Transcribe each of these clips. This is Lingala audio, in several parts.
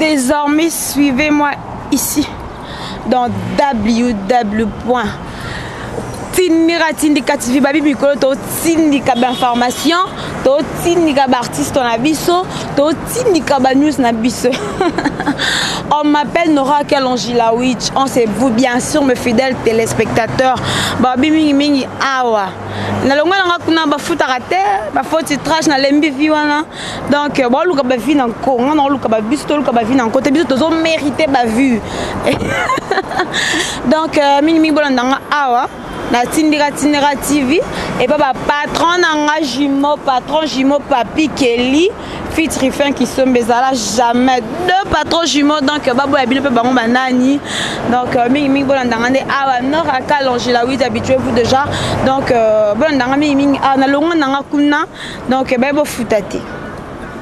Désormais, suivez-moi ici dans www.tindika TV babi mikolo to tindika d'information to tindika d'artiste na biso to tindika ba news na biso. On m'appelle Nora Kalonjila Witch. On sait vous bien sûr mes fidèles téléspectateurs. Babi mingi mingi awa. Na longa nga kuna ba futa raté, ba foti trash na lembi vi wana. Donc ba luka ba vi na ko, nga luka ba biso to luka ba vi na côté biso to zo mériter ba vue. Donc mingi mingi bolanda awa. Na Tindika TV et pas patron nanga jumeau patron jumeau papi Kelly fit Rifin qui sont bezala jamais deux patrons jumeaux donc babo ya bino pe bango banani donc mingi mingi bolanda ngande awa Nora Kalonjila Witch habituez-vous déjà donc bolanda ngami mingi mingi na longo nanga kuna donc babo futate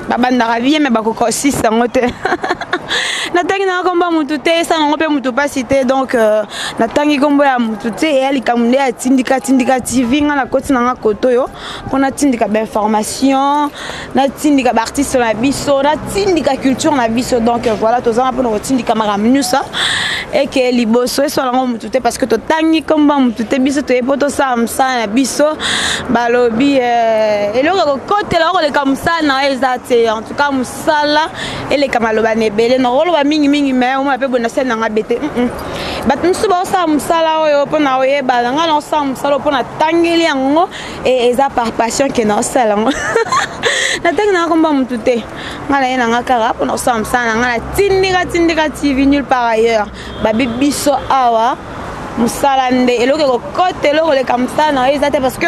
babanda ravie mais bakoko 6 sangote natangi na komba mutu te sa ngo pe mutu pas cité donc natangi kombo ya mutu te et ali kamunde ya Tindika TV nga na koti na nga koto yo pona tindika ba information na tindika ba artiste na biso na tindika culture na biso donc voilà tozanga pona tindika makamnu ça et que liboso so la ngo mutu te parce que to tangi komba mutu te biso to epoto sa msa na biso balobi et le côté là le comme ça na ezate en tout cas musala et les kamaloba nebele na rolo mingi mingi mais on m'appelle bonne na ngabete bat nsu ba sa musala oyo pona oye ba nga na sa musala pona tangeli yango et eza par passion que na sala ngo na tangi na komba mutu te ngala ena ngakara pona sa musala ngala Tindika TV nulle part ailleurs babi biso awa musalande eloko ko côté eloko le comme ça na ezate parce que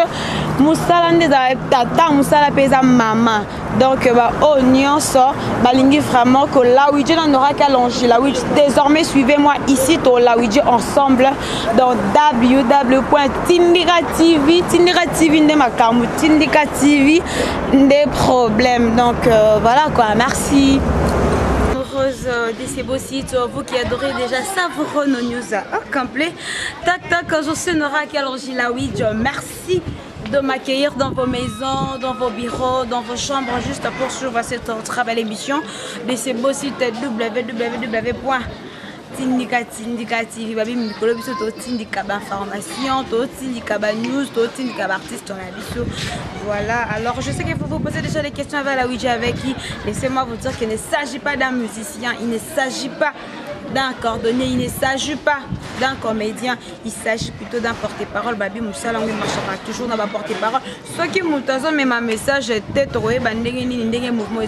musalande za tata musala pesa mama donc ba oignon so balingi vraiment que la Witch na Nora Kalonjila Witch désormais suivez-moi ici to la Witch ensemble dans www.tindika TV nde makamu Tindika TV des problèmes donc voilà quoi merci de ces beaux sites, vous qui adorez déjà savourer nos news complet. Tac tac, je suis Nora Kalonjila Witch. Merci de m'accueillir dans vos maisons, dans vos bureaux, dans vos chambres, juste pour suivre cette très belle émission de ces beaux sites www.tindika TV babi mikolo biso to tindika ba information to tindika ba news to tindika ba artiste on a biso voilà. Alors je sais qu'il faut vous poser déjà des questions avec la Witch avec qui laissez-moi vous dire qu'il ne s'agit pas d'un musicien, il ne s'agit pas d'un cordonnier, il ne s'agit pas d'un comédien, il s'agit plutôt d'un porte-parole. Babi Moussala, on marchera toujours dans ma porte-parole. Ce qui m'outazo, mais ma message était trouvé, bandenge mouvement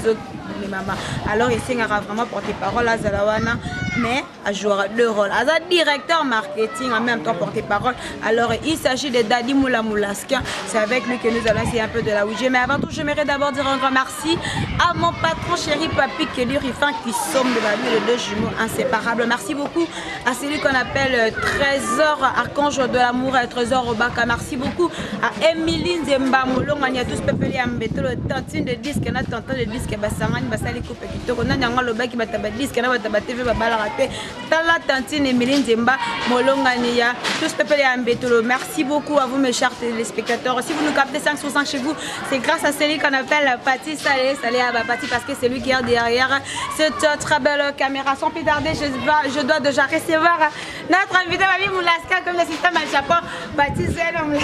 maman. Alors ici, il y aura vraiment porte-parole à Zalawana, mais à jouer deux rôles. À directeur marketing, en même temps porte-parole. Alors il s'agit de Daddy Moula Moulaska. C'est avec lui que nous allons essayer un peu de la Witch. Mais avant tout, j'aimerais d'abord dire un grand merci à mon patron chéri Papi Kelly Rifin qui somme de ma vie de deux jumeaux inséparables. Merci beaucoup à celui qu'on appelle Trésor, archange de l'amour et Trésor Obaka. Merci beaucoup à Emiline Zemba Molongania, tous peuplés à Mbeto, le tantine de disque, na tantin de disque, Bassamani, Basali Coupe qui tourne, on a le bac qui va tabac disque, on a tabac TV, Babalaraté, Tala tantine Emiline Zemba Molongania, tous peuplés à Mbeto. Merci beaucoup à vous, mes chers téléspectateurs. Si vous nous captez 5 sur 5 chez vous, c'est grâce à celui qu'on appelle Pati Salé à Bapati, parce que c'est lui qui est derrière cette très belle caméra. Sans plus tarder, je dois déjà recevoir notre invité, Babi Moulaska, comme le système à Japon. Pati Salé.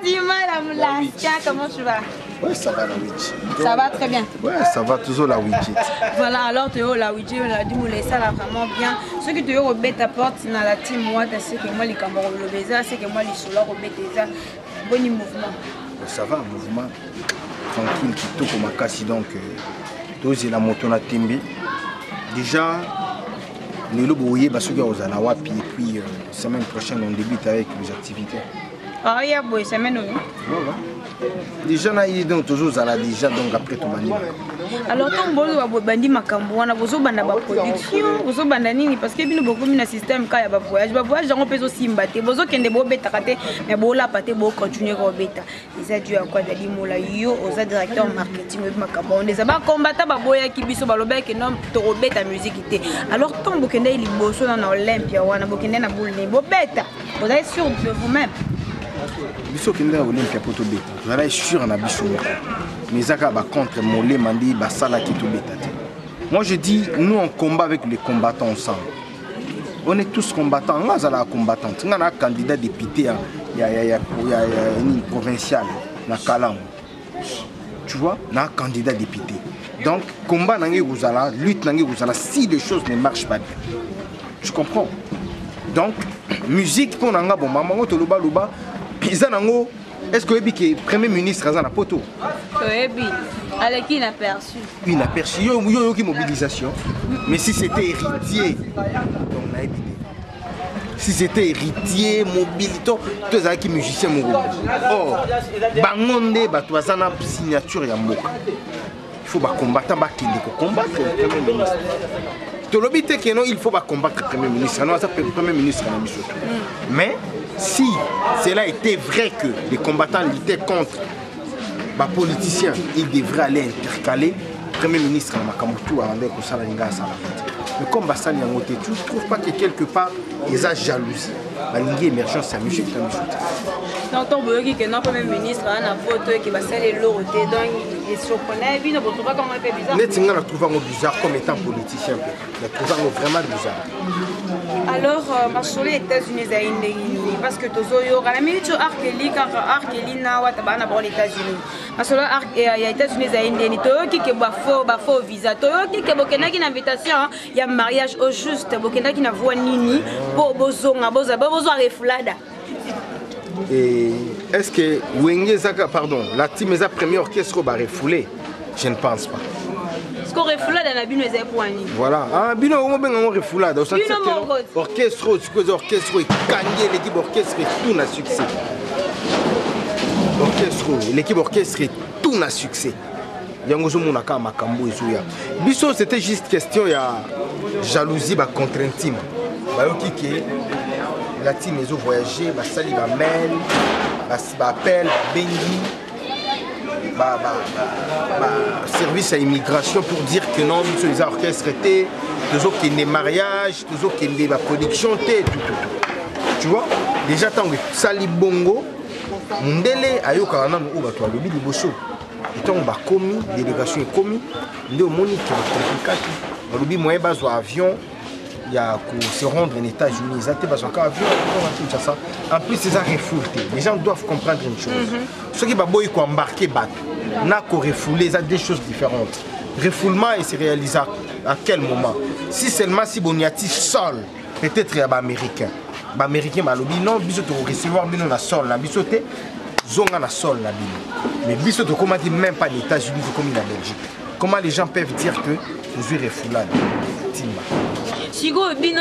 Dis-moi la Moulaska, comment tu vas? Ouais, ça va la Witch. Ça va très bien. Ouais, ça va toujours la Witch. Voilà, alors tu es la Witch, on a dit ça va vraiment bien. Ceux qui te ont ta porte, c'est dans la team, moi, tu sais que moi, les camarades, c'est que moi, les souleurs, bon mouvement. Ça va, mouvement tranquille, qui tourne comme un cassi, donc, j'ai la moto na tembe. Déjà, nous le parce que aux Anawapi, et puis, semaine prochaine, on débute avec les activités. Ah, il y a une semaine, oui. Déjà, on toujours déjà, donc après tout bandi. Alors, quand on bandi makambo, on a besoin de production, besoin de parce que nous beaucoup de système quand il y a voyage, on peut aussi mbattre, besoin qu'il y ait des bêta mais bon là pâté bon continuer à bêta. Ils ont dû à quoi d'aller moula yo aux directeurs marketing makambo. On les a pas combattre baboya qui biso baloba que non to bêta musique était. Alors tant bokende il bosso dans Olympia, on a bokende na boule bo bêta. Vous êtes sûr de vous-même? Biso kenda Olympia poto beta. Voilà sûr na biso. Mais zaka ba contre molé mandi ba sala ki to beta. Moi je dis, nous on combat avec les combattants ensemble. On est tous combattants. Moi je suis combattant. On a un candidat député provincial na Kalango. Tu vois, on a un candidat député. Donc combat nangi guzala, lutte nangi guzala si les choses ne marchent pas bien. Tu comprends? Donc musique pour nanga bon maman to luba luba pisa nango. Est-ce que le Premier ministre a un poteau? Oui, avec qui inaperçu. Inaperçu, il y a une mobilisation. Mais si c'était héritier, si c'était héritier, mobilito, tous les qui musiciens oh, bangonde, tu as une signature ya moka. Il faut combattre, combattre le Premier ministre. Il faut combattre le Premier ministre. Non, ça peut le Premier ministre. Mais si cela était vrai que les combattants luttaient contre les politiciens, ils devraient aller intercaler le Premier ministre à Makamutu avant de faire ça. Mais comme Bassani a monté, tu ne trouves pas que quelque part, ils ont jalousie. La ligne émergence, c'est la musique. Donc, on veut que le Premier ministre a un vote qui va s'aller l'autre. Donc, il se reconnaît, il ne trouve pas comment il fait bizarre. Nous le trouvons bizarre comme étant politicien. Nous le trouvons vraiment bizarre. Alors, sur les États-Unis, parce que tous les gens, même si Arkeli, car Arkeli n'a pas les États-Unis. Parce que les États-Unis, qui ont visa, qui ont une invitation, il y a un mariage au juste, qui n'a voix nini, pour besoin reflada. Et est-ce que Wenge Zaka, pardon, la team est la première orchestre va refouler? Je ne pense pas. Est-ce qu'on refoulade dans la bino est pour un voilà. Ah, bino on ben on refoulade. Orchestre, orchestre, gagner l'équipe orchestre tout n'a succès. Orchestre, l'équipe orchestre tout n'a succès. Yangozo Monaka Makambo et Souya. Bisso c'était juste question il y a jalousie contre un team. La team ils ont voyagé, sali va mail, appel, bengi, service à immigration pour dire que non, les orchestres étaient, toujours qu'il y a des mariages, toujours qu'il y a des productions, tout. Tu vois, déjà tant que sali bongo, ndele ayoka na no ba to lobi liboso. Tant ba commis, délégation est commis, ndo monique compliqué. Lobi moyen bas avion. Il y a pour se rendre aux États-Unis, ils ont besoin d'un avion. En plus, ils ont refoulé. Les gens doivent comprendre une chose. Ceux qui ont embarqué, ils ont refoulé, ils ont des choses différentes. Le refoulement, il se réalise à quel moment? Si seulement si Boniati sol, peut-être il y a des Américains. Les Américains m'ont dit non, ils ont recevoir le sol, ils ont zonga na sol. Mais ils ont même pas les États-Unis comme la Belgique. Comment les gens peuvent dire que nous avons refoulé? Si vous avez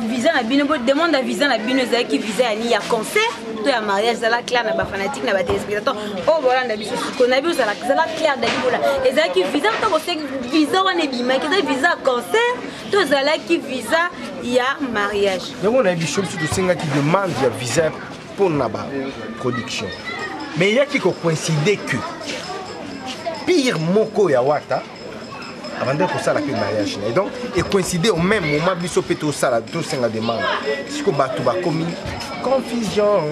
visa na bino demande à visa na bino qui visa à concert to ya mariage la clair na ba fanatique na ba téléspectateur oh voilà na biso qu'on a vu ça la clair d'alibola et ça qui visa to c'est visa on est bima qui visa concert to ça qui visa ya mariage donc on a des choses de singa qui demande ya visa pour na ba production mais il y a qui coïncider que pire moko ya wata avant de faire la mariage. Et donc, et coïncider au même moment, biso peto sala, tout ça la demande. Si ko batu ba commis confusion.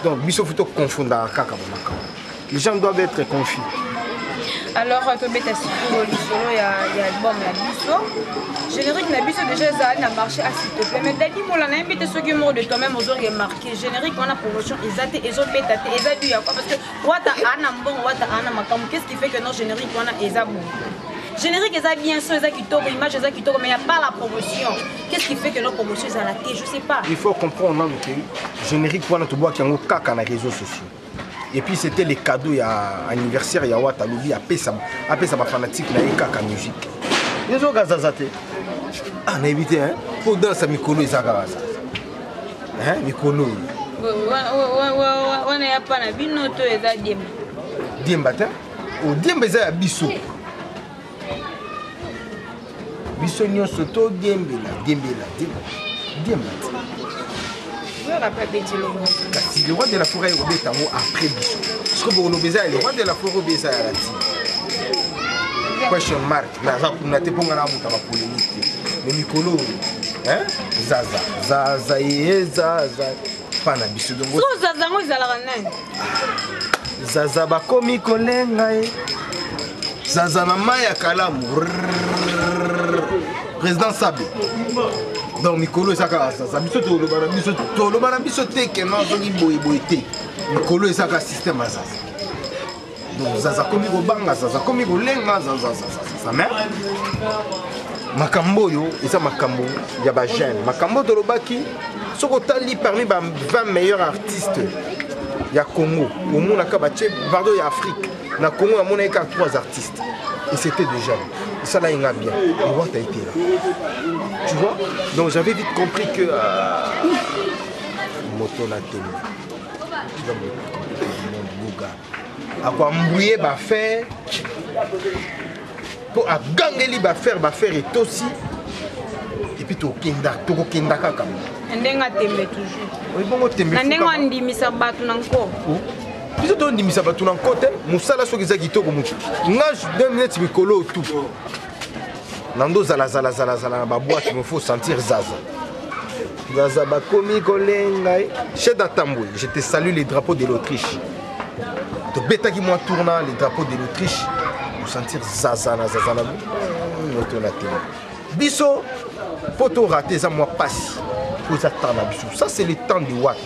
Donc, biso faut confondre kaka bonaka. Les gens doivent être confus. Alors, tu bête à solo, il y a album la biso. Générique na biso déjà ça n'a marché à s'il te plaît. Mais Dadi Moula n'a invité ceux qui m'ont de toi-même aux autres marqué. Générique on a promotion, ils ont été, ils ont bête à ils ont dû y avoir parce que wata ana bon, wata ana makam. Qu'est-ce qui fait que non générique on a ils ont bon. Générique, ils ont bien son, ils ont quitté, image, ils ont quitté, mais il n'y a pas la promotion. Qu'est-ce qui fait que notre promotion est à la télé? Je ne sais pas. Il faut comprendre que générique, pour notre bois qui a un caca dans les réseaux sociaux. Et puis c'était les cadeaux, il y a anniversaire, il y a Wataloubi, après ça va fanatique, il y a caca musique. Ils ont gazazate. Ah, on a évité, hein? Pour danser, Mikolo, ils ont gazazate. Hein, Mikolo. On n'a pas la binoto, ils ont diem. Diem, bâtin? Ou diem, ils ont bissou. Biso nyonso to diembela. Kasi le roi de la forêt est après biso. Ce que vous l'obéissez, le roi de la forêt obéissait à la team. Question mark. Na te ponga na muta polémique. Mais Mikolo, hein? Zaza et Zaza. Pana biso donc. So Zaza ngo izala kanani? Zaza ba komi kolenga e. Zaza na maya kalamu. Président Sabi. Donc Mikolo ezaka Zaza. Biso tolobana biso teke non zoki boyete. Mikolo ezaka système à Zaza. Donc Zaza komi ko banga Zaza komi ko lenga Zaza. Mais makambo yo eza makambo ya ba jeune. Makambo tolobaki soko tali parmi ba 20 meilleurs artistes ya Congo. Au monde na kabache pardon ya Afrique. Na Congo na mona ka 3 artistes. Et c'était déjà et ça là il a bien. Et Watt a été là. Tu vois? Donc j'avais vite compris que moto na télé. Tu vois mon gars. À quoi mbouyer ba faire pour à gangeli ba faire et aussi et puis to kenda kaka. Ndenga tembe toujours. Oui bon tembe. Ndenga ndimisa batu nanko. Biso to ndimisa batu nanko te musala soki za kitoko mutu. Ngage 2 minutes mikolo tout. Nando zala na ba boîte il me faut sentir Zaza. Zaza ba komi kolenga. Chef d'Atamboui, je te salue les drapeaux de l'Autriche. To beta qui moi tournant les drapeaux de l'Autriche pour sentir Zaza na moto na télé. Biso photo raté ça moi passe. Pour ça temps na biso. Ça c'est le temps de Watt.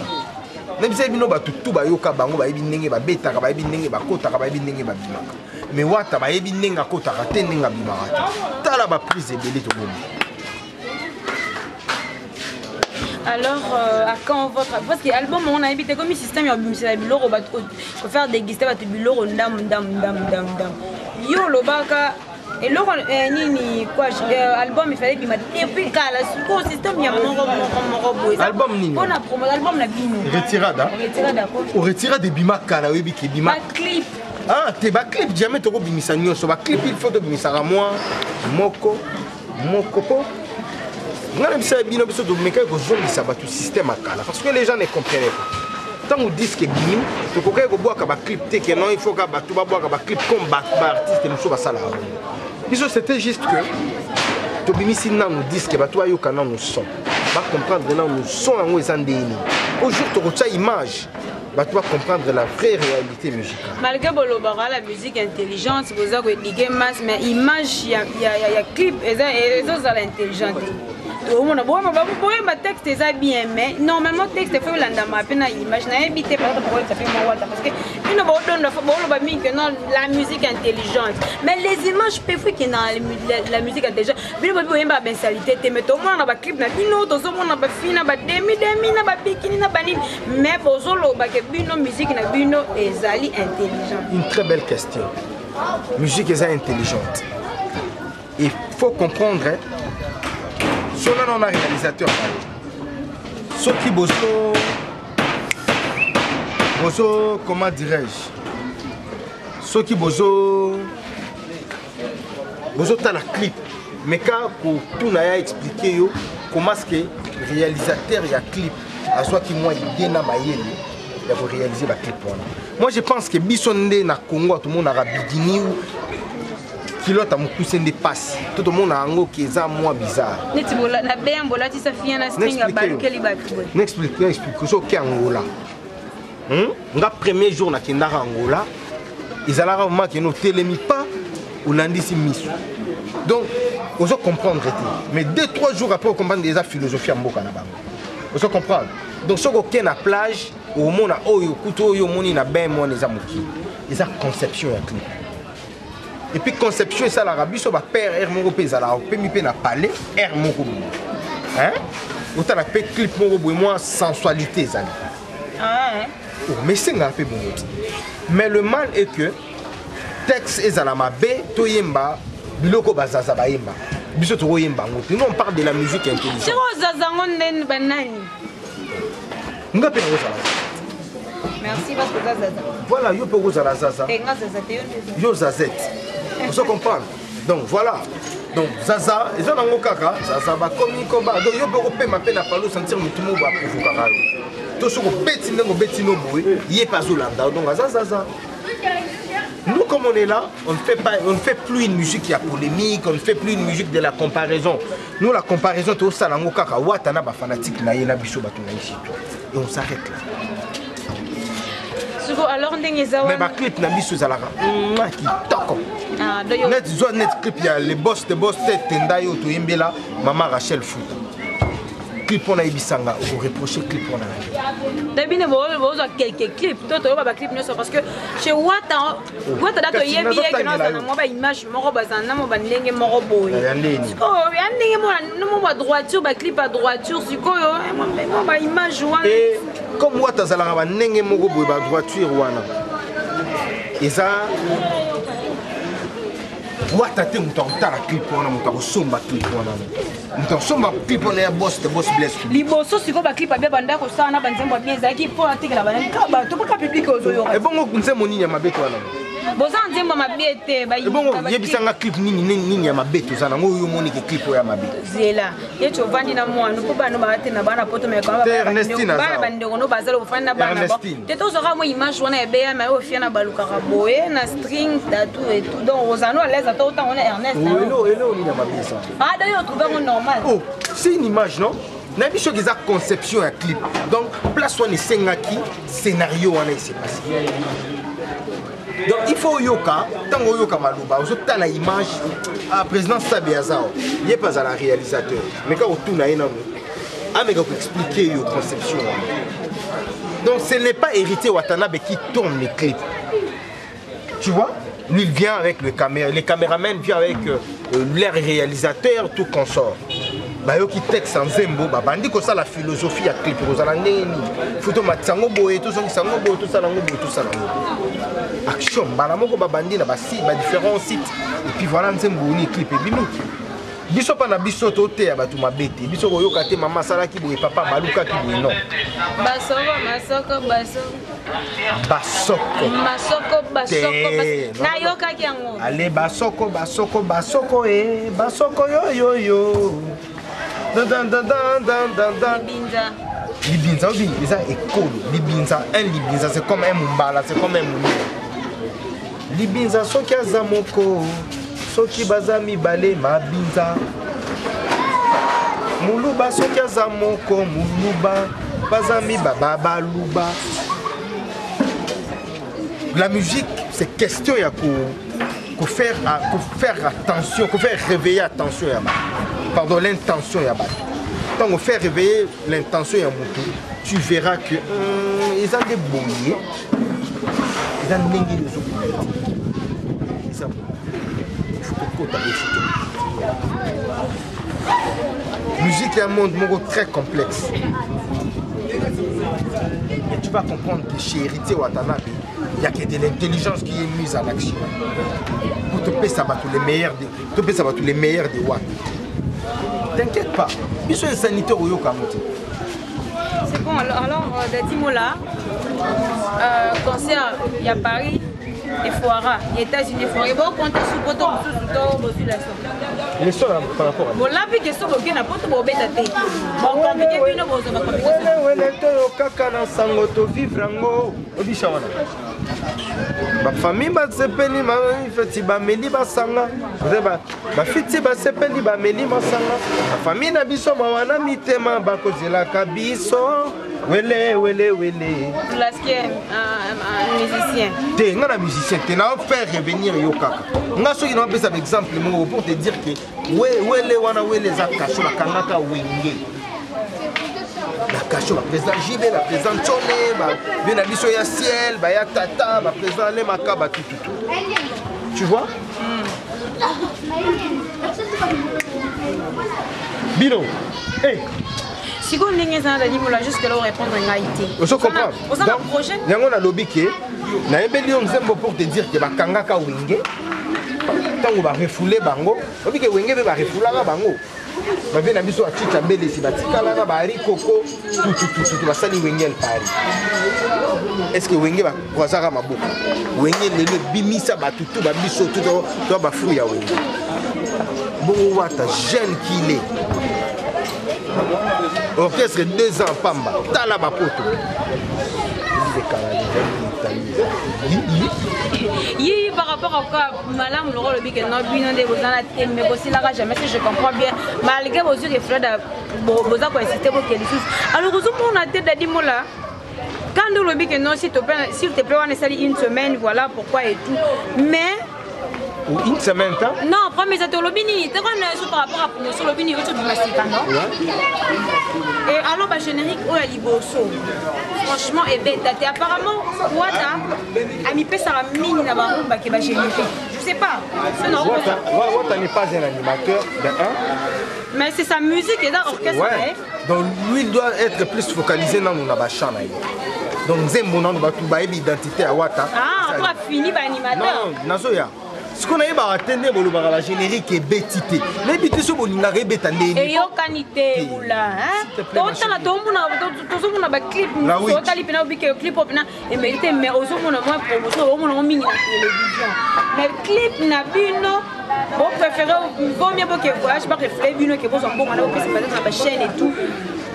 Même si bino ba tout ba yoka bango ba yebi ndenge ba beta ka ba yebi ndenge ba kota ka ba yebi ndenge ba bimaka. Mais Watt ba yebi ndenge kota ka te ndenge bimaka. Tala ba prise ebele to bomi. Alors, à quand votre... Parce que l'album, on a habité comme un système, il y a un biloro, il faut faire déguster, il y a un biloro, dam. Yo, le baka, et l'autre, album, il fallait qu'il m'a dit, depuis le système, il y a mon album, Nini. On a promo, l'album, la bino. Retirada. On retira des bimaka, là, oui, qui bima. Clip. Ah, t'es ba clip, jamais tu bimisa nyonso. Ba clip, il faut te bimisa à moi, moko. Parce que les gens ne comprenaient pas. Tant qu'on dit que bini, tu peux pas boire un clip, que non, il faut que tu boire un clip comme artiste et nous ça là. C'était juste que tu bimi si nous disent que tu as eu quand nous son. Va comprendre nous son en où ils ont des. Aujourd'hui tu as image. Tu vas comprendre la vraie réalité musicale. Malgré la musique intelligente, c'est pour ça que les masse, mais image, il y a clip, et ça c'est intelligent. Le texte est bien, mais normalement le texte est fait l'image. N'habitez pas ça fait parce que la musique intelligente. Mais les images peuvent que dans la musique intelligente. Mais une très belle question. Musique est intelligente. Il faut comprendre. Cela on a réalisateur. Ce qui bosso, comment dirais-je? Ce qui bosso t'as la clip. Mais quand tout n'a expliqué comment est-ce que le réalisateur y a clip, à soit qui moi il vient à Mayele, il faut réaliser la clip. Moi je pense que Bissonde na Congo tout le monde a bidini ou pilote a poussé des passes. Tout le monde a un qui est moins bizarre. N'explique ce qu'est Angola. Le premier jour na Kendara Angola, ils allaient vraiment que nous télémi pas ou lundi si mis. Donc, on doit comprendre. Mais 2-3 jours après, on comprend déjà philosophie en Boka na bango. On doit comprendre. Donc, ce qu'on a na plage, au monde a oyo kuto oyo moni na ben mo les amuki. Ils ont conception en clip. Et puis conception ça l'Arabie sur va père air mon pays ça là on peut mi pe na parler air mon hein autant la pe clip mon moi sensualité ça ah oh mais c'est un peu bon mais le mal est que texte est à la mabe to yemba biloko bazaza ba yemba biso to yemba ngoto nous on parle de la musique intelligente c'est bazaza ngonden banani ngape na zaza. Merci parce que Zaza. Voilà, yo peux Zaza Zaza. Yo Zazet. Vous comprenez? Donc voilà. Donc Zaza, ils ont un kaka, Zaza va comme Koba. Donc yo peux repérer ma peine à parler sentir tout le monde va provoquer. Tout ce qu'on bêtise dans bêtino boy, y est pas Zolanda. Donc Zaza. Nous comme on est là, on ne fait plus une musique qui a polémique, on ne fait plus une musique de la comparaison. Nous la comparaison tout ça la kaka watana ba fanatique na yena biso ba tuna ici. Et on s'arrête là. Alors, mais ma clip n'a pas qui toque. net zo net clip ya les boss de boss tenda yo to imbela maman Rachel Fouta clip on a ibisanga pour reprocher clip on a Debine bozo quelques clips toto ba clip nyoso parce que chez Wata dato yebi que non ça mo ba image moko bazana mo ba ndenge moko boy oh ya ndenge mo ba droiture ba clip à droiture sikoyo mo ba image wana et comme Wata zalanga ba ndenge moko boy ba droiture wana eza Wata te muto la clip wana muto somba clip wana muto somba clip wana ya boss de boss bless liboso siko ba clip abia banda ko sana banzembo bien zaki po atikela bana kaba to ka public ozoyo e bongo kunzemo nini ya mabeto wana boza nzembo mabiete ba e bongo yebisanga clip nini ya mabeto sana ngo yo moni ke clip ya mabeto zela yecho vandi na mwana ko bana ba te na bana poto me ka ba bande no bazalo fanda bana ba te to zo mo image wana ebe ya ma o fia na baluka boye na string tattoo et tout donc ozano à l'aise ata autant on est Ernest hello ni ya mabisa ah d'ailleurs trouver normal oh c'est une image non na biso qui za conception ya clip donc place wana sengaki scénario wana il s'est passé donc il faut yoka tango yoka maluba ozotala image à président Sabeazao il est pas à la réalisateur mais quand on tourne na ameka ko expliquer yo conception donc ce n'est pas hérité Watanabe qui tourne les clips tu vois lui il vient avec les caméramans viennent avec leur réalisateur tout consort bayoki texte en zembo bandi ko ça la philosophie ya clip kozala ndeni photo matsango boye to songi sango boye to sala ngo boye to sala ngo action bana moko bandi na basi ba différents sites et puis voilà nzembo ni clip et bimi biso pa na biso to te ya batu mabete biso ko yoka te mama sala ki boye papa baluka ki boye non basoko na yoka ki yango ale basoko yo Libinza, oui, c'est école. Libinza, un Libinza, c'est comme un Mumbala, c'est comme un Mouni. Libinza, soki azamoko, soki bazami bale mabinza. Muluba, soki azamoko, muluba, bazami babaluba. La musique, c'est question ya ko faire attention, ko faire réveiller attention ya ba. Pardon, l'intention ya ba. Quand on fait réveiller l'intention ya moto, tu verras que ils ont des bouillés. Ils ont des ils ont musique est un monde très complexe. Et tu vas comprendre que chez Héritier Watanabe, il n'y a que de l'intelligence qui est mise en action. Pour te payer ça va tous les meilleurs de Watt. T'inquiète pas, ils sont sanitaires au Yokamote. C'est bon, alors dis-moi concert, il y a Paris, et Foira, les États-Unis, Foira. Bon, quand tu es sous poteau, tu la sauce. Les sons par rapport à. Bon, là, puis que ça, on a pas de bon bête à tête. Bon, compliqué, puis nous, on va compliquer. Ma famille va sepeli ma feti ba meli ba sanga ba fiti ba sepeli ba meli ma sanga ma famille na biso ma wana mitema ba kozela ka biso wele Lasque musicien te ngana musicien te na faire revenir yo kaka nga soki na pesa exemple mo pour te dire que wele wana wele za kasho ba kangaka wenge la cacho, la président JB, la président Tchone, la biso ya ciel, ya tata, la président Lemaka, tout. Tu vois? Bino, hey! Si vous n'avez pas juste que l'on répondre à l'IT. Vous comprenez? Vous avez un projet? Il y a un lobby qui est, il y a un bélion pour te dire que Kangaka Wenge, tant qu'on va refouler Bango, on dit que Wenge va refouler Bango. Ma vie n'a pas à Tita Bélé, si Batika là, Bari Coco, tout, va salir Wengel Paris. Est-ce que Wenge va croiser à ma bouche? Wengel, le bimisa, tout, biso, tout, doit bafouiller à Wenge. Bon, Wata, jeune qu'il est. Orchestre 2 ans, Pamba, Talaba Poto. Oui, par rapport à quoi, madame, le rôle de Biken, non, puis non, des besoins, mais aussi là, jamais si je comprends bien, malgré vos yeux, les frères de besoin pour insister pour qu'il y ait des choses. Alors, vous on a tête d'Adimo là. Quand le Biken, non, s'il te plaît, on est sali une semaine, voilà pourquoi et tout. Mais, Ou une semaine, hein? Non, premier c'est au Lobini. Tu vois, par rapport à la promotion, Lobini, il y a du mastic, non? Et alors, le générique, oh, la liboso. Franchement, et bête. Apparemment, Wata a mis ça à la mine là-bas, qui va générer. Je sais pas. Wata n'est pas un animateur, de un. Mais c'est sa musique et dans l'orchestre. Ouais. Donc lui, il doit être plus focalisé dans nos bachans. Donc, Zembo, nous avons une identité à Wata. Ah, on a fini par animateur. Non, Nazoya. Ce qu'on a eu à atteindre, c'est la générique est bêtité. Mais bêtité, c'est bon, il a rébété. Et yo qualité, moula. Tout le monde a un clip. Tout le monde a un clip. Et mais aux hommes, on a moins promotion, on a mis la télévision. Mais clip, n'a vu, non. Bon, préférez, vaut mieux que voyage, pas réfléchir, que vous en bon, on a aussi sur la chaîne et tout.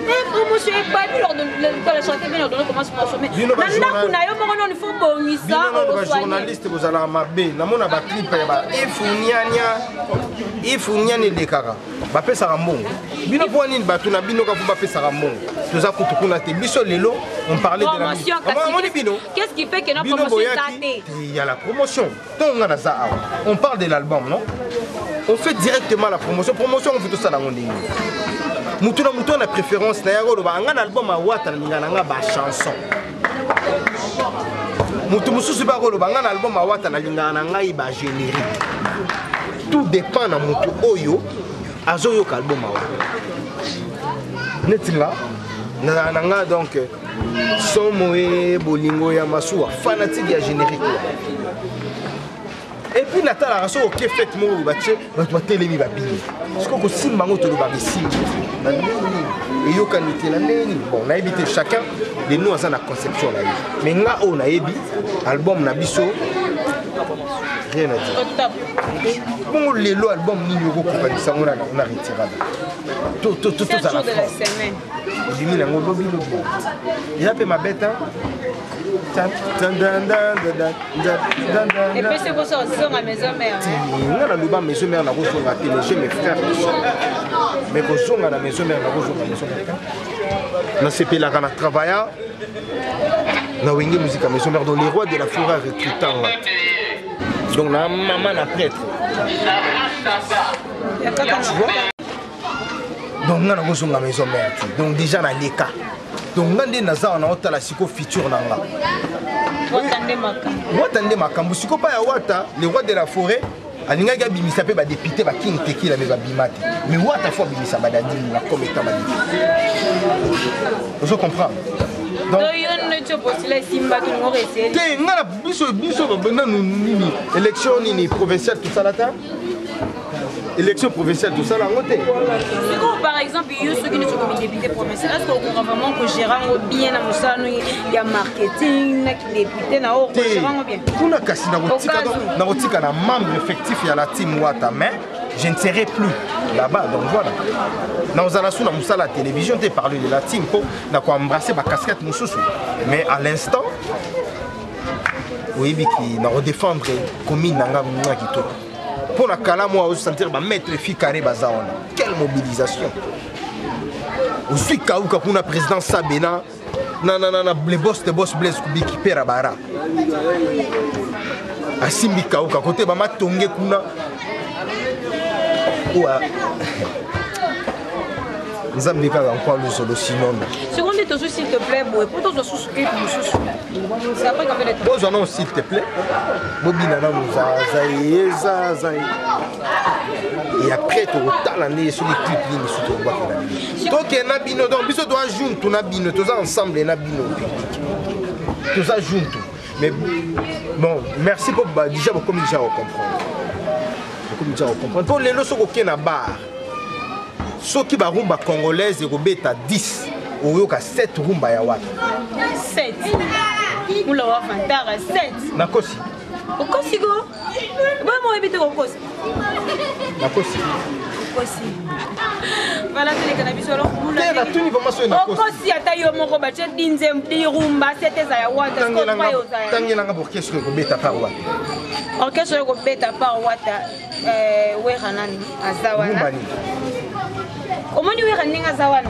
Mais promotion est pas bien lors de la chanter, bien lors de comment se consommer. Maintenant, il faut bonir ça. Journaliste, vous allez à ma baie. Dans mon clip, il faut n'y aller les caras. Bapé Sarambon. Bino Boanine, Batuna, Bino Bapé Sarambon. Nous avons tout le Bisso Lelo, on parlait de la promotion. Qu'est-ce qui fait que notre promotion est tâtée? Il y a la promotion. On parle de l'album, non? On fait directement la promotion. Promotion, on fait tout ça dans mon ligne. Moutouna a préférence, un album à Wata, une chanson. Moutouna a un album à Wata, une générique. Tout dépend de Moutou Oyo, Azoyo album à Wata. Netila, nanga donc, Somoe, Bolingo, Yamasou, fanatique de générique. Et puis Nathalie a fait fait mon bâtiment, tu vas télémi babini. Parce que si mango te le babisi, et yo kanité la neni. Bon, on a évité chacun de nous à la conception là. Mais là on a ébi album nabiso rien à dire. Bon les lots album ni yo ko pa ça on a retiré. Tout ça. 7 jours de la semaine. J'ai mis la lobby. Il a fait ma bête hein. Et puis c'est pour ça aussi on a maison mère. On a le maison mère, on a téléchargé mes frères. Mais quand on a la maison mère, on a maison mère. On a CP là on a travaillé. On a wingé musique à maison mère dans les rois de la forêt recrutant. Donc on a maman la prêtre. Donc on a la maison mère. Donc déjà on a les cas. Donc on a la psycho feature nanga. Watande makambu siko pa ya Wata le roi de la forêt alinga ga bimisa pe ba député ba king tekila me ba bimate mais Wata fo bimisa ba dandi na comme état ba vous comprenez donc yo ne tu postuler simba tout ngore essayer te ngala biso ba nanu nini élection nini provinciale tout ça là ta élection provinciale tout ça là ngote par exemple yo ceux qui ne sont pas députés provinciaux est-ce qu'on comprend vraiment que gérant bien na musano ya marketing na député na o gérant bien kuna kasi na rotika na membre effectif ya la team Wata mais je ne serai plus là-bas donc voilà nous allons sur la musala télévision te parler de la team pour na ko embrasser ba casquette mususu mais à l'instant oui biki na redéfendre commune nanga kitoko. Pour la cala, moi, je sentir mettre les filles carré bazaona. Quelle mobilisation! Je suis Kaouka pour la présidence Sabena. Les boss Blaise Kubiki Perabara. Asimbi Kaouka, côté Bama Tongue Kuna. Nous avons encore le solo sinon. Seconde de tout s'il te plaît, pour toi, tu souscris pour nous. C'est après qu'on fait les temps. Bon, non, s'il te plaît. Bobina nous a et après, tu as l'année sur les clips, sur ton bois. Donc, il y a un bino, donc, il doit jouer tout nabino, tous ensemble, il y a un bino public. Tout ça joue tout. Mais bon, merci pour déjà, comme déjà, on comprend. Pour les leçons aucun à bar. Ceux qui va rumba congolaise et robeta 10 ou 7 rumba ya Wata 7 oula wa fantara 7 nakosi okosi go ba mo ebite okosi nakosi voilà les cannabis alors la tuni formation nakosi okosi ata yo moko ba che dinze di rumba 7 za ya Wata tangela nga orchestre robeta par Wata orchestre robeta par Wata we hanani azawana comment tu es rendu à Zawana?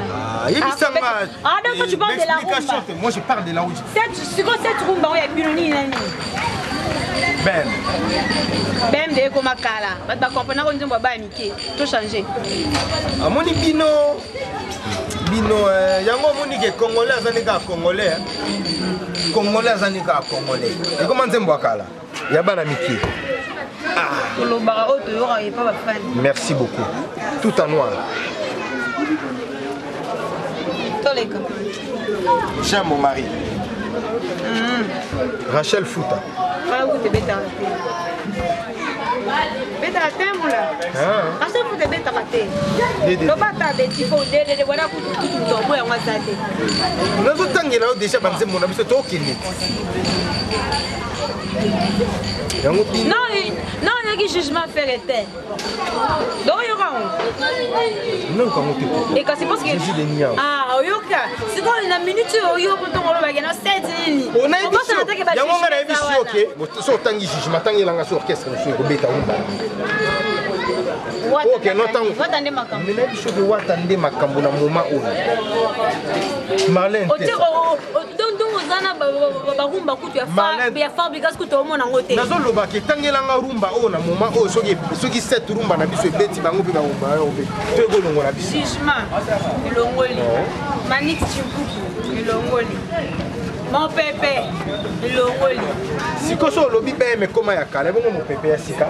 Ah, donc tu parles de la rumba. Moi je parle de la rumba. C'est quoi cette rumba? Il y a Binoni. Bem de comme kala. Ba comprendre ko nzimbo ba miki. Tout changer. Amoni bino yango moni ke congolais azanika congolais. Congolais azanika congolais. Et comment nzimbo kala? Ya bana miki. Merci beaucoup. Tout en noir. J'aime mon mari. Rachel Fouta. Non, il y a jugement faire était. Donc il y aura. Non, comment tu et quand c'est parce que ah, yoka. C'est quoi une minute au yo pour ton rôle bagana 7 lignes. On a dit il y a un émission OK. So tangi jugement tangi langa sur orchestre sur beta umba. OK, non tango. Watande makambo. Mais l'émission de watande makambo na moment où. Marlène. Donc ozana ba rumba kutu ya fabrication kutu omona ngote. Nazo loba ke tangelanga rumba o na moment o soki set rumba na biso beti bango pe ba rumba o be. To golongo na biso. Jugement. Ilongoli. Manix Chimpuku. Ilongoli. Mon pépé. Ilongoli. Siko so lobi be me koma ya kala bongo mon pépé ya sika.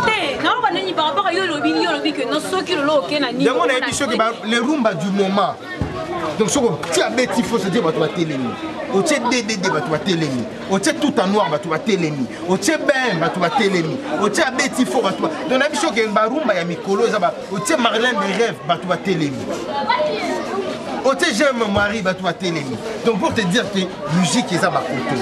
Té, non ba nini par rapport à yo lobi que non soki lo ok na ni. Yango na biso ke ba le rumba du moment. Donc si tu as bêti, il faut se dire que tu vas télémi. Au tché DDD, tu vas télémi. Au tché tout en noir, tu vas télémi. Au tché ben, tu vas télémi. Au tché bêti, il faut tu vas. Donc on a vu que Baroumba y a Mikolo, au tché Marlène des rêves, tu vas télémi. Au tché j'aime mon mari, tu vas télémi. Donc pour te dire que la musique est à ma côté.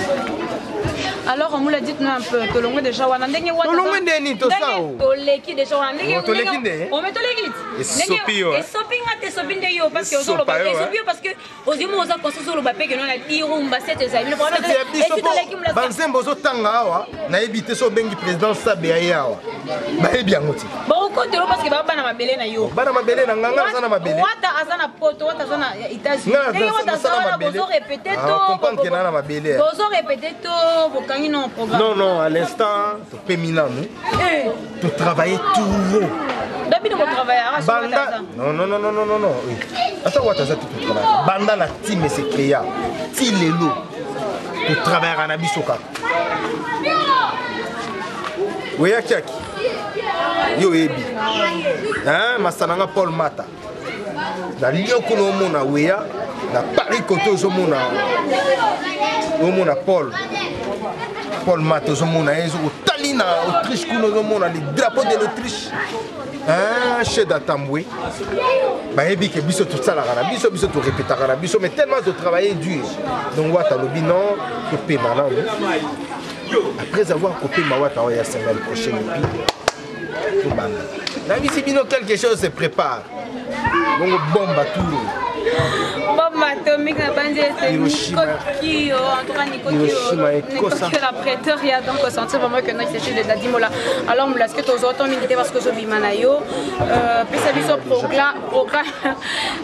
Alors on l'a dit un peu, to longue déjà wana ndenge wana. To longue ndeni to sao. To leki déjà wana ndenge. To leki nde. On met to leki. Sopio. Et sopinga te sopinde yo parce que ozolo ba. Sopio parce que ozimo oza konso solo ba pe que non la dirumba cette ça. Mais problème et tu to leki mla. Banzembo zo tanga awa na ebité so bengi président Sabe awa. Ba ebi angoti. Ba okote lo parce que ba bana mabele na yo. Bana mabele na nganga sana mabele. Wata azana poto, wata azana États-Unis. Et wata azana bozo répéter to. Comprendre que na mabele. Bozo répéter to. Non, non, à l'instant, tu peux Milan, tu travailles toujours. D'habitude, tu travailles à Banda. Non, non, non, non, non, non, non. Attends, tu travailles. Banda, la team, c'est créé. Tilelo. Tu travailles à Nabisoka. Oui, à Kiaki. Yo, Ebi. Hein, Massananga Paul Mata. La Lyoko, no Mona, Wea. La Paris, Koto, Zomona. Omona Paul. Paul Matos, on a Talina, Autriche, on a les drapeaux de l'Autriche. Chez Datamboué. Baébi que biso tout ça la biso tout répéter la biso mais tellement de travailler dur. Donc wata lobi non, copé malin. Après avoir copé ma wata la semaine prochaine puis tout bande. La vie c'est bino quelque chose se prépare. Donc bombe à tout. Bombe atomique na bandi Hiroshima en tout cas Hiroshima la prétoria donc sentir vraiment que non c'est de Dadimola. Alors on laisse que tous autres militaires parce que je vis manayo pesa biso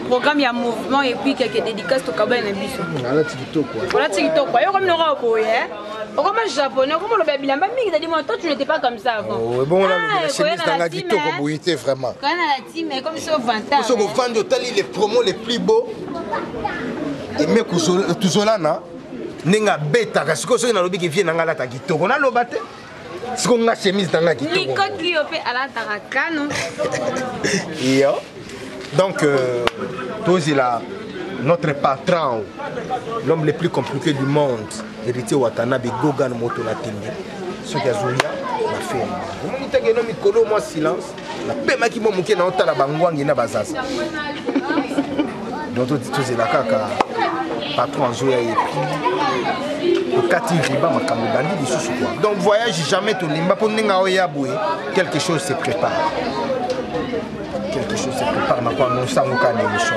programme ya mouvement et puis quelques dédicaces to kabana na biso. Ala TikTok quoi. Voilà TikTok quoi. Yo comme n'aura boye comme japonais comme le baby lamba mingi Dadimola toi tu n'étais pas comme ça avant. Oh bon là le chemise dans la TikTok boyité vraiment. Quand la team mais comme ça au 20 ans. Parce que vendre tali les promos les plus beaux. Et mais tuzolana nenga beta kasi ko so na lobi ki vie na ngala ta kitoko na lobate siko nga chemise na kitoko likoti yo pe ala tarakano yo donc tozi la notre patron l'homme le plus compliqué du monde héritier Watanabe Gogan moto la tindi ce gazolia ma fait on mitenge no mikolo moi silence la pema ki mo muke na otala bangwangi na bazaza donc tozi la kaka patron joué et puis au Katiriba makambo bandi lisusu quoi. Donc voyage jamais to limba pour ninga oya boye quelque chose se prépare. Quelque chose se prépare na quoi non sango ka na émission.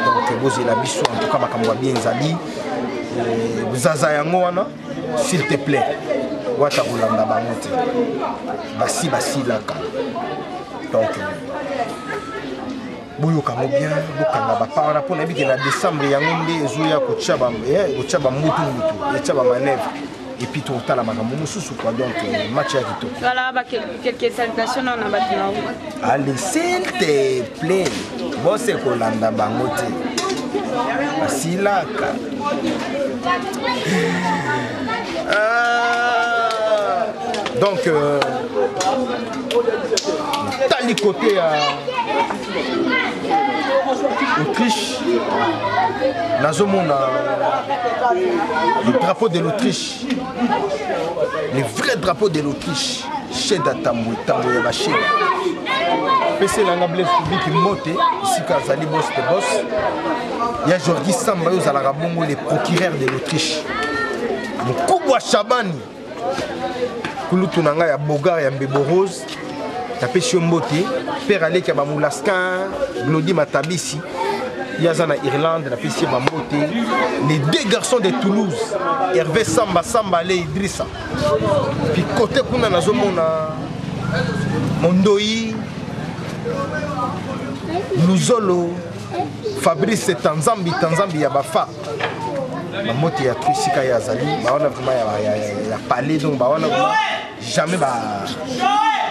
Donc bozi la biso en tout cas makambo bien zali zaza yango wana s'il te plaît wata bulanda bamote basi laka. Donc boyoka mo bien bokanga bapa wana pona biki na décembre yango nde ezoya kochaba mutu ya chaba manèvre et puis totala makambo mosusu quoi. Donc match ya kitoko. Voilà, quelques salutations on a battu là. Allez, s'il te plaît, bosse kolanda bango te. Asilaka. Donc tali côté à Autriche, le drapeau de l'Autriche, le vrai drapeau de l'Autriche, Cheda Tambo Yabaché. PC Langa Blaise Public Moté, ici Kazali Boss de Boss. Il y a Jordi Samba, il y a le procureur de l'Autriche. Moukouboua Chabani, Kouloutounanga, il y a Bogar, il y a Mbebo Rose. Tapé Mbote, Père Alek Moulaska, Glody Matabisi, Yazana Irlande, Tapé Mbote, les deux garçons de Toulouse, Hervé Samba, Samba Ale Idrissa. Puis côté Kuna Nazomona, Mondoi, Luzolo, Fabrice Tanzambi, Yabafa. Mamote ya Trisika Yazali, Bawana vraiment ya palais donc Bawana jamais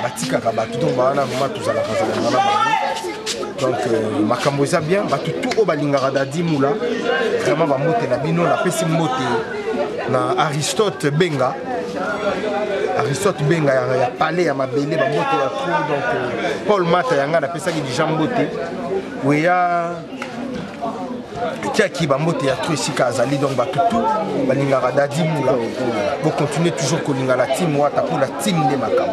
batika kabatu donc Bawana vraiment tout ça la donc makambo eza bien batu tout o balingaka dadi mula vraiment bamote na bino na pesi mote na Aristote Benga ya palais ya mabele bamote ya trop donc Paul Mata yanga na pesa ki dijambote weya qui va monter à tout Sika Azali donc bah tout balingara dadi mula pour continuer toujours kolinga la team ou pour la team de makam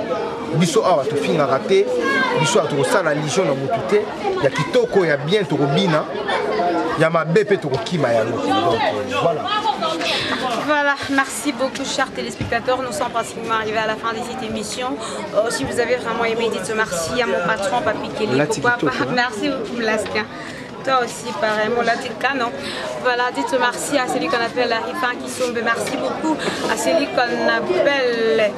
biso awa to finga raté biso a to ça la légion na mutute ya kitoko ya bien to robina ya mabepe to kima ya donc voilà. Voilà, merci beaucoup chers téléspectateurs, nous sommes pratiquement arrivés à la fin de cette émission. Si vous avez vraiment aimé, dites merci à mon patron Papi Kelly, pourquoi pas, merci beaucoup Mlaska. Toi aussi, pareillement, là, tu canon. Voilà, dites merci à celui qu'on appelle la Rifan qui sombe. Merci beaucoup à celui qu'on appelle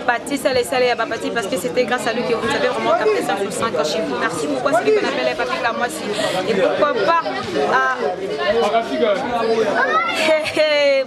Pati Salé Abapati parce que c'était grâce à lui que vous avez vraiment capté ça sur 5 ans chez vous. Merci beaucoup à celui qu'on appelle les Papi la Moissi. Et pourquoi pas à.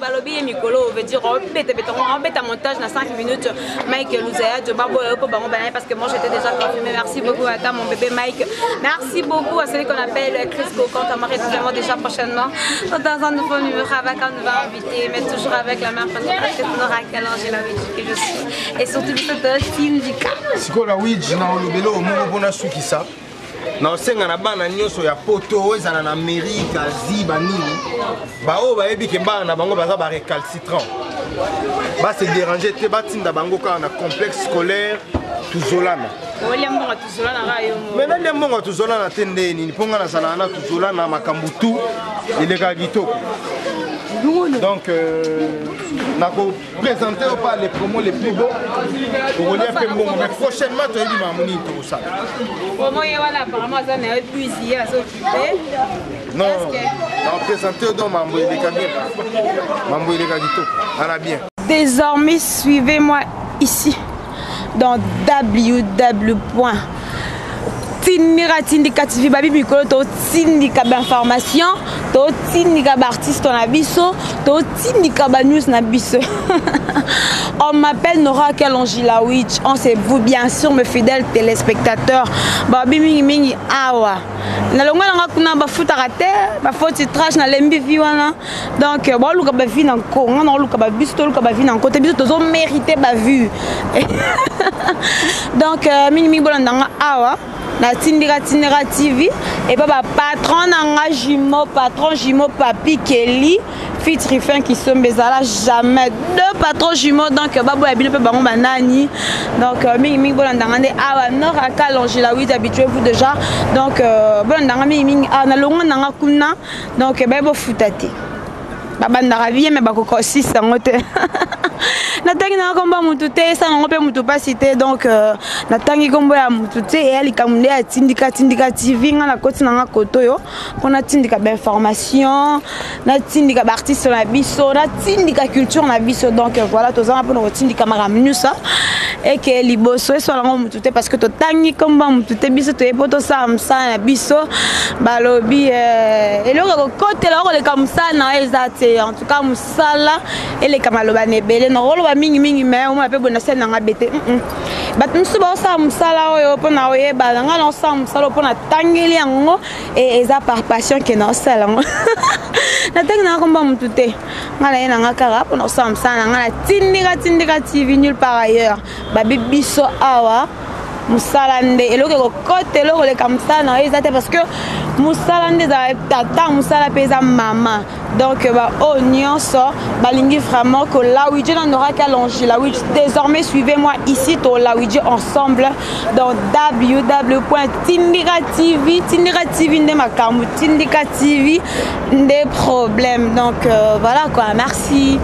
Balobi et Mikolo, veut dire on bête à montage dans 5 minutes. Mike Louzaya, de Babo et Opo Baron Banay parce que moi j'étais déjà confirmé. Merci beaucoup à ta mon bébé Mike. Merci beaucoup à celui qu'on appelle Chris Cocon. On m'arrête vraiment déjà prochainement dans un nouveau numéro avec un nouveau invité, mais toujours avec la même photographe que Angela que je suis. Et surtout cette team du cas. Si quoi la Ouija na olobelo omongo bona suki ça. Na osenga na bana nyonso ya poto ezana na Amerika ziba nini. Ba o ba yebi ke bana bango baza ba récalcitrant. Ba se déranger te batinda bango ka na complexe scolaire tuzolana. Mais na mbongo tuzolana tende nini ponga na sana na tuzolana makambutu eleka kitoko. Donc, nous présenter pas les promos les plus beaux pour relier un peu bon. Mais prochainement, tu as dit Mamouni pour ça. Apparemment, ça n'est plus ici à s'occuper. Non, on présenter donc Mambo il est bien. Mambo il est bien. Désormais, suivez-moi ici dans www. Tindika Tindika TV Babi Mikolo to Tindika d'information to Tindika artiste na biso to Tindika news na biso. On m'appelle Nora Kalangila Witch. On c'est vous bien sûr mes fidèles téléspectateurs. Babi mingi mingi awa. Na longa nga kuna ba futaka te ba foti trash na lembi vi wana. Donc ba luka ba vi na ko nga luka ba biso to luka ba vi na côté biso to zo mériter ba vue. Donc mingi mingi bolanda awa. Na Tindika TV et papa patron nanga jumeau Papi Kelly fit Rifin qui sont bezala jamais deux patrons jumeaux donc babo ya bino pe bango banani donc mingi bolandanga nde awa Nora Kalangila oui habituez-vous déjà donc bolandanga mingi na longo nanga kuna donc babo futati babandaka vie mais bakoko 6 sango te natangi na komba mutu te sango pe mutu pas cité donc natangi kombo ya mutu te et ali kamunde ya Tindika TV nga na koti na koto yo pona Tindika ba information na Tindika ba artiste na biso na Tindika culture na biso donc voilà tozanga pona Tindika maramusa et que liboso so la mutu te parce que to tangi komba mutu te biso to epoto sa msa na biso balobi eloko kote la ko le kamsa na ezate en tout cas musala et les kamaloba nebele na oloba mingi mingi mais omona pe bona scène nga bete bato mosusu baosala mosala oyo mpona oyebana nga naosala mosala mpona tangeli yango eza par passion ke naosala yango natangi nanga komba motu te nga na ye nanga kaka mpona kosala mosala na nga na tindika tv nulle par ailleurs babi biso awa musala nde eloko ekokota eloko leka musala na yo eza te parce que musala nde ezala tata musala mpe eza mama donc baoyo nyonso balingi vraiment que Lawidji n'aura qu'à longer Lawidji. Désormais suivez-moi ici au Lawidji ensemble dans www.tindika TV Tindika TV nde makambo Tindika TV des problèmes donc voilà quoi merci.